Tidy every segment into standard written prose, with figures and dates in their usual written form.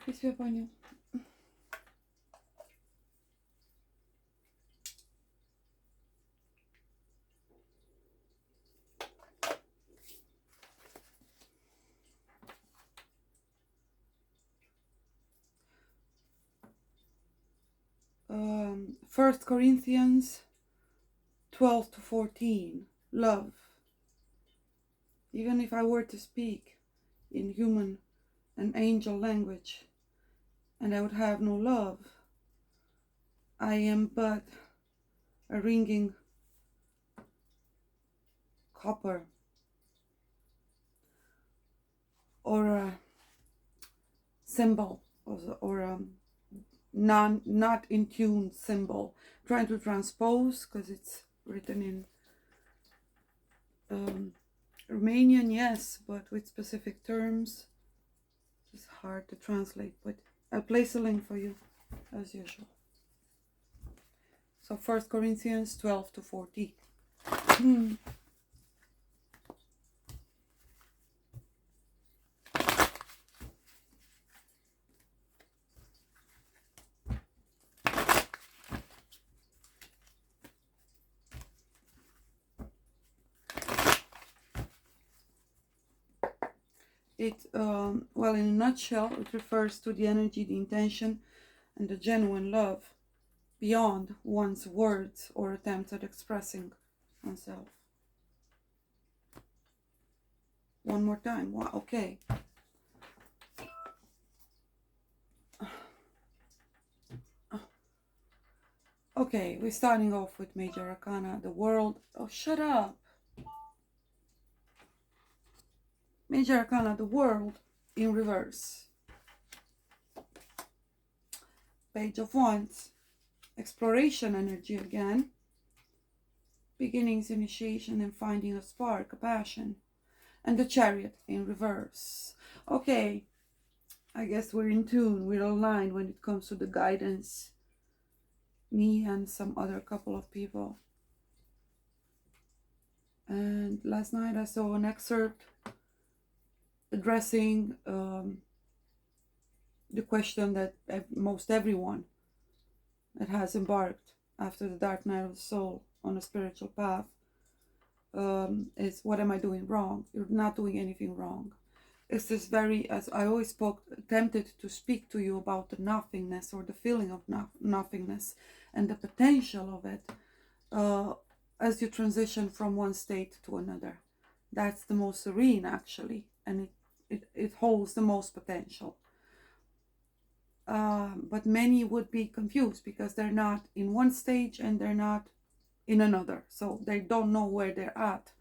Peace be upon you. First Corinthians 12 to 14. Love. Even if I were to speak in human and angel language, and I would have no love, I am but a ringing copper, or a cymbal, or a not in tune symbol. I'm trying to transpose because it's written in Romanian, yes, but with specific terms. It's hard to translate, but I'll place a link for you as usual. So 1 Corinthians 12 to 14. Well, in a nutshell, it refers to the energy, the intention, and the genuine love beyond one's words or attempts at expressing oneself. One more time. Wow, okay. Okay, we're starting off with Major Arcana, the world. Oh, shut up. Major Arcana, the world in reverse. Page of Wands. Exploration energy again. Beginnings, initiation, and finding a spark, a passion. And the Chariot in reverse. Okay, I guess we're in tune, we're aligned when it comes to the guidance. Me and some other couple of people. And last night I saw an excerpt addressing the question that most everyone that has embarked after the dark night of the soul on a spiritual path is, what am I doing wrong? You're not doing anything wrong. It's this very, as I always attempted to speak to you about the nothingness, or the feeling of nothingness and the potential of it as you transition from one state to another. That's the most serene, actually, and it holds the most potential. But many would be confused because they're not in one stage and they're not in another. So they don't know where they're at.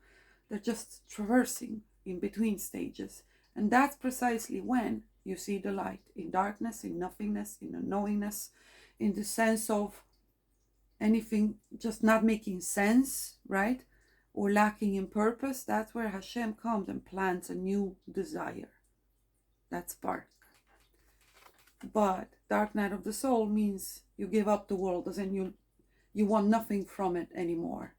They're just traversing in between stages. And that's precisely when you see the light. In darkness, in nothingness, in unknowingness, in the sense of anything just not making sense, right? Or lacking in purpose. That's where Hashem comes and plants a new desire. That spark. But dark night of the soul means you give up the world, as in you want nothing from it anymore.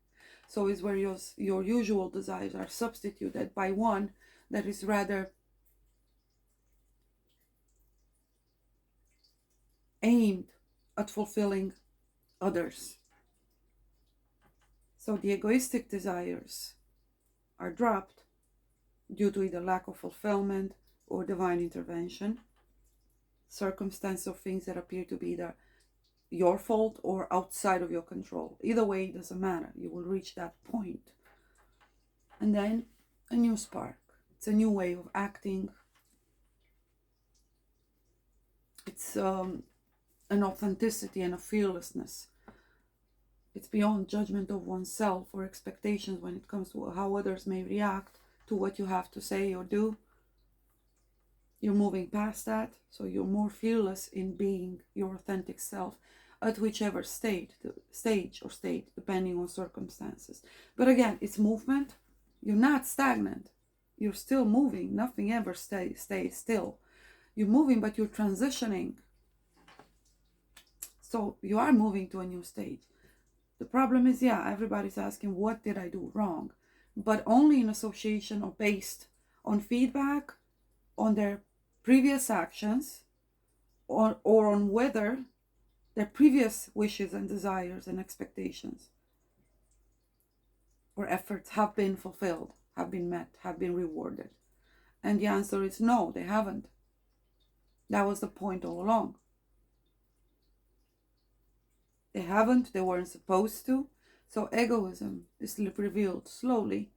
So it's where your usual desires are substituted by one that is rather aimed at fulfilling others. So the egoistic desires are dropped due to either lack of fulfillment or divine intervention, circumstance of things that appear to be either your fault or outside of your control. Either way, it doesn't matter. You will reach that point. And then a new spark. It's a new way of acting. It's an authenticity and a fearlessness. It's beyond judgment of oneself or expectations when it comes to how others may react to what you have to say or do. You're moving past that, so you're more fearless in being your authentic self at whichever stage or state, depending on circumstances. But again, it's movement. You're not stagnant. You're still moving. Nothing ever stays still. You're moving, but you're transitioning. So you are moving to a new stage. The problem is, everybody's asking, what did I do wrong? But only in association or based on feedback on their previous actions or on whether their previous wishes and desires and expectations or efforts have been fulfilled, have been met, have been rewarded. And the answer is no, they haven't. That was the point all along. They haven't, they weren't supposed to. So egoism is revealed slowly,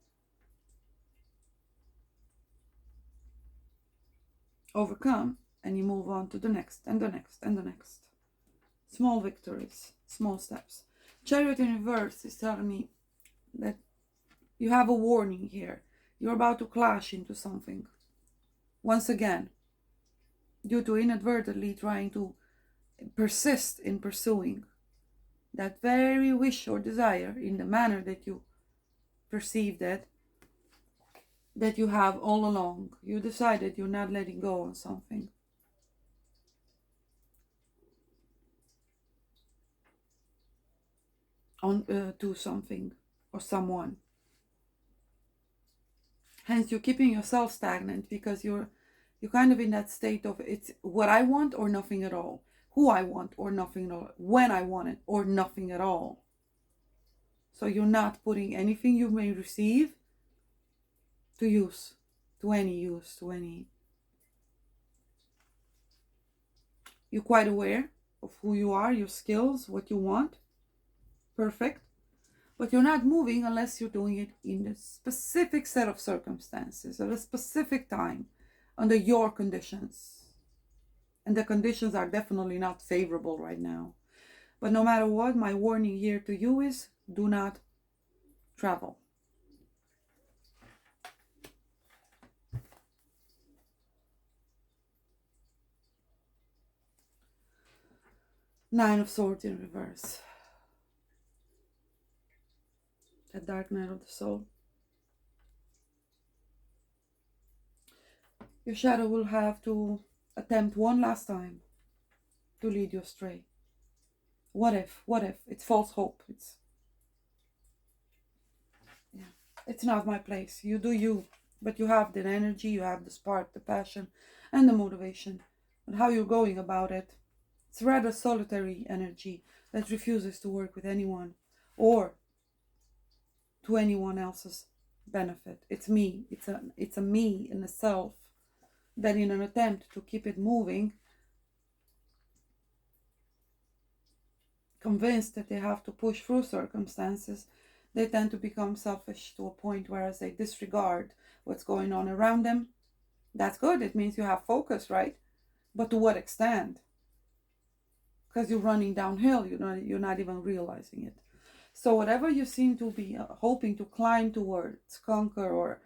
overcome, and you move on to the next and the next and the next. Small victories, small steps. Chariot in reverse is telling me that you have a warning here. You're about to clash into something. Once again, due to inadvertently trying to persist in pursuing that very wish or desire in the manner that you perceived it, that you have all along. You decided you're not letting go on something. To something or someone. Hence, you're keeping yourself stagnant because you're kind of in that state of it's what I want or nothing at all. Who I want or nothing at all. When I want it or nothing at all. So you're not putting anything you may receive to use, to any use, to any. You're quite aware of who you are, your skills, what you want. Perfect. But you're not moving unless you're doing it in a specific set of circumstances at a specific time under your conditions. And the conditions are definitely not favorable right now. But no matter what, my warning here to you is do not travel. Nine of Swords in reverse. The dark night of the soul. Your shadow will have to attempt one last time to lead you astray. What if? It's false hope. It's not my place. You do you. But you have the energy, you have the spark, the passion, and the motivation. But how you're going about it, it's rather solitary energy that refuses to work with anyone or to anyone else's benefit. It's me. It's a me in a self that in an attempt to keep it moving, convinced that they have to push through circumstances, they tend to become selfish to a point whereas they disregard what's going on around them. That's good. It means you have focus, right? But to what extent? Because you're running downhill. You're not even realizing it. So whatever you seem to be hoping to climb towards, conquer, or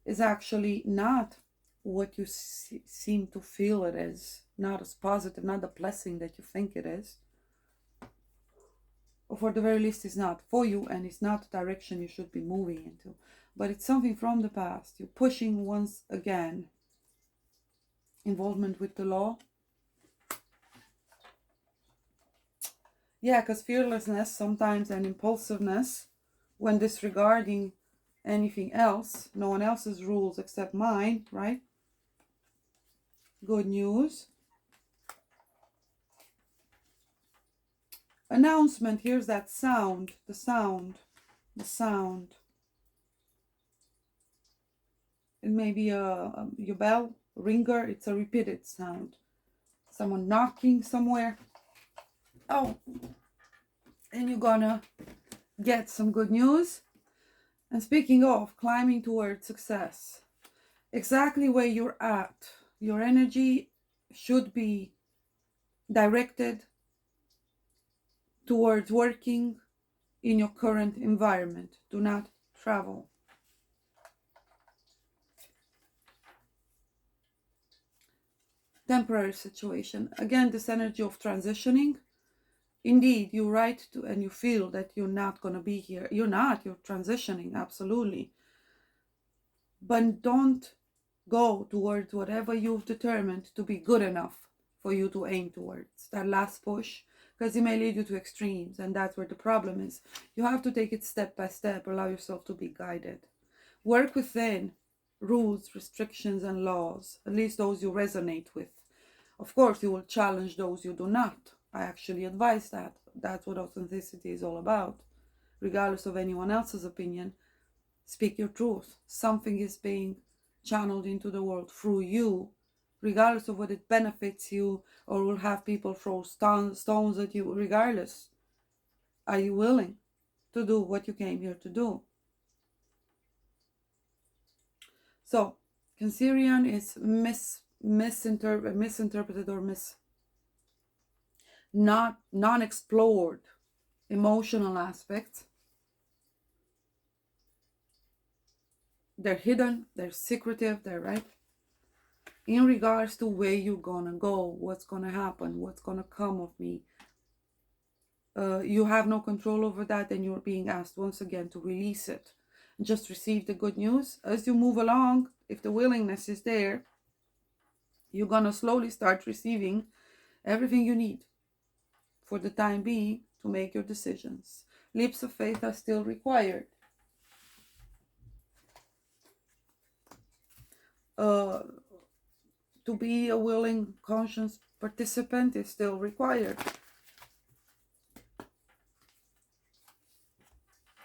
is actually not what you seem to feel it is. Not as positive, not the blessing that you think it is. Or for the very least, it's not for you and it's not the direction you should be moving into. But it's something from the past. You're pushing once again. Involvement with the law. Yeah, because fearlessness sometimes and impulsiveness when disregarding anything else, no one else's rules except mine, right? Good news. Announcement, here's that sound, the sound. It may be your bell ringer, it's a repeated sound. Someone knocking somewhere. Oh, and you're gonna get some good news. And speaking of climbing towards success, exactly where you're at, your energy should be directed towards working in your current environment. Do not travel. Temporary situation. Again, this energy of transitioning. Indeed, you write to and you feel that you're not going to be here. You're not. You're transitioning, absolutely. But don't go towards whatever you've determined to be good enough for you to aim towards. That last push, because it may lead you to extremes, and that's where the problem is. You have to take it step by step, allow yourself to be guided. Work within rules, restrictions, and laws, at least those you resonate with. Of course, you will challenge those you do not. I actually advise that. That's what authenticity is all about. Regardless of anyone else's opinion, speak your truth. Something is being channeled into the world through you, regardless of what it benefits you or will have people throw stones at you. Regardless, are you willing to do what you came here to do? So, Cancerian is misinterpreted or not non-explored emotional aspects. They're hidden, they're secretive, they're right in regards to where you're gonna go, what's gonna happen, what's gonna come of me. You have no control over that, and you're being asked once again to release it. Just receive the good news. As you move along, if the willingness is there, you're gonna slowly start receiving everything you need for the time being to make your decisions. Leaps of faith are still required. To be a willing, conscious participant is still required.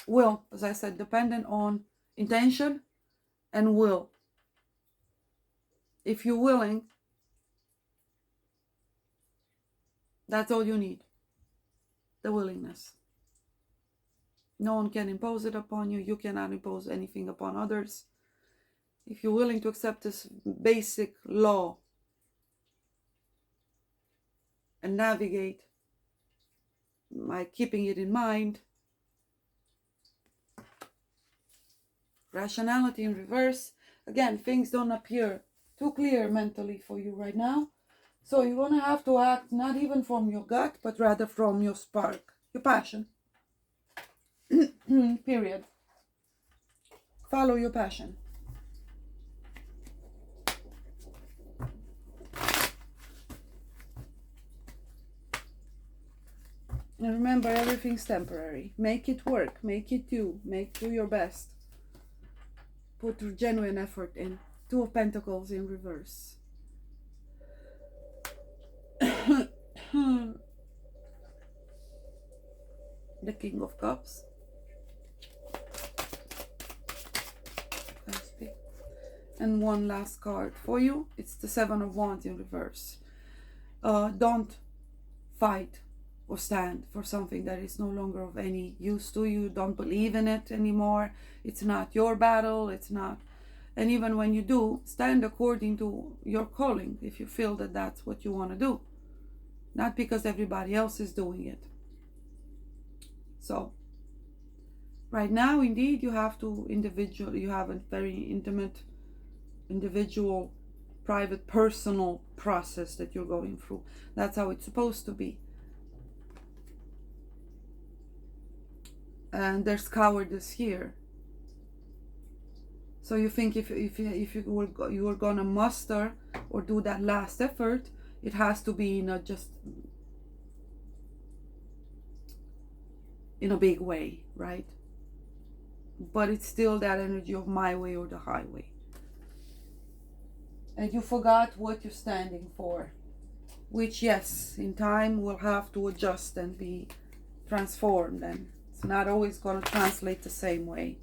Will, as I said, dependent on intention and will. If you're willing, that's all you need. The willingness. No one can impose it upon you. You cannot impose anything upon others. If you're willing to accept this basic law and navigate by keeping it in mind, rationality in reverse. Again, things don't appear too clear mentally for you right now. So you're going to have to act not even from your gut, but rather from your spark, your passion. Period. Follow your passion. And remember, everything's temporary. Make it work. Make it do your best. Put genuine effort in. Two of Pentacles in reverse. The King of Cups. And one last card for you. It's the Seven of Wands in reverse. Don't fight or stand for something that is no longer of any use to you. Don't believe in it anymore. It's not your battle. It's not. And even when you do, stand according to your calling if you feel that that's what you want to do. Not because everybody else is doing it. So, right now, indeed, you have a very intimate, individual, private, personal process that you're going through. That's how it's supposed to be. And there's cowardice here. So you think if you were gonna muster or do that last effort, it has to be not just in a big way, right? But it's still that energy of my way or the highway. And you forgot what you're standing for, which, yes, in time will have to adjust and be transformed, and it's not always going to translate the same way.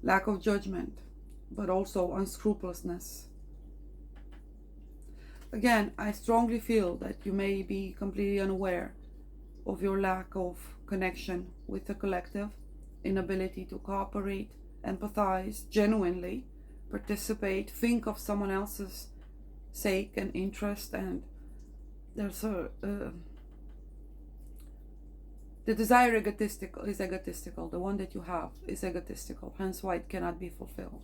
Lack of judgment, but also unscrupulousness. Again, I strongly feel that you may be completely unaware of your lack of connection with the collective, inability to cooperate, empathize, genuinely participate, think of someone else's sake and interest, and there's the desire is egotistical. The one that you have is egotistical, hence why it cannot be fulfilled.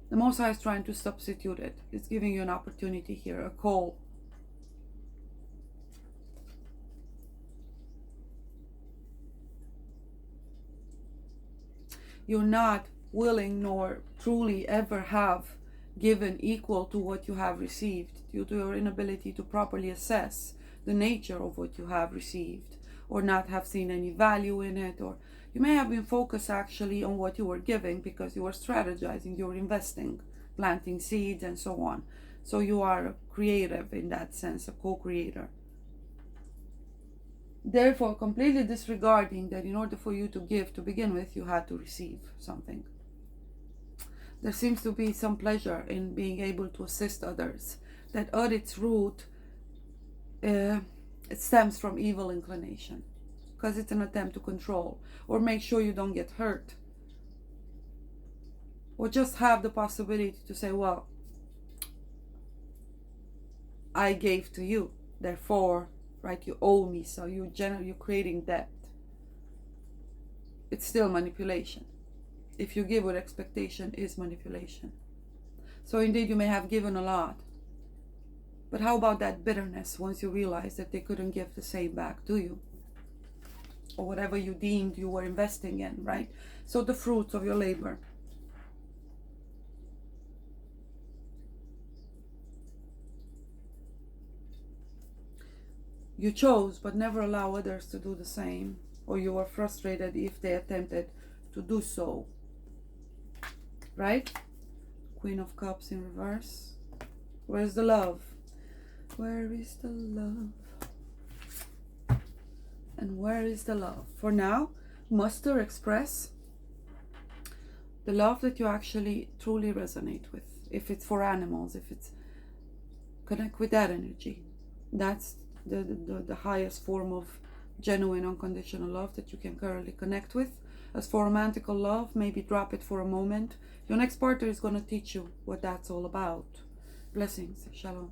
The Most High is trying to substitute it. It's giving you an opportunity here, a call. You're not willing nor truly ever have given equal to what you have received due to your inability to properly assess the nature of what you have received, or not have seen any value in it, or You may have been focused actually on what you were giving because you were strategizing, you were investing, planting seeds and so on. So you are creative in that sense, a co-creator. Therefore, completely disregarding that in order for you to give to begin with, you had to receive something. There seems to be some pleasure in being able to assist others, that at its root, it stems from evil inclination, because it's an attempt to control or make sure you don't get hurt, or just have the possibility to say, well, I gave to you, therefore, right, you owe me, so you're creating debt. It's still manipulation. If you give with expectation, is manipulation. So indeed, you may have given a lot, but how about that bitterness once you realize that they couldn't give the same back to you, or whatever you deemed you were investing in, right? So the fruits of your labor. You chose, but never allow others to do the same, or you were frustrated if they attempted to do so, right? Queen of Cups in reverse. Where's the love? Where is the love? And where is the love? For now, muster, express the love that you actually truly resonate with. If it's for animals, if it's, connect with that energy. That's the highest form of genuine unconditional love that you can currently connect with. As for romantical love, maybe drop it for a moment. Your next partner is going to teach you what that's all about. Blessings. Shalom.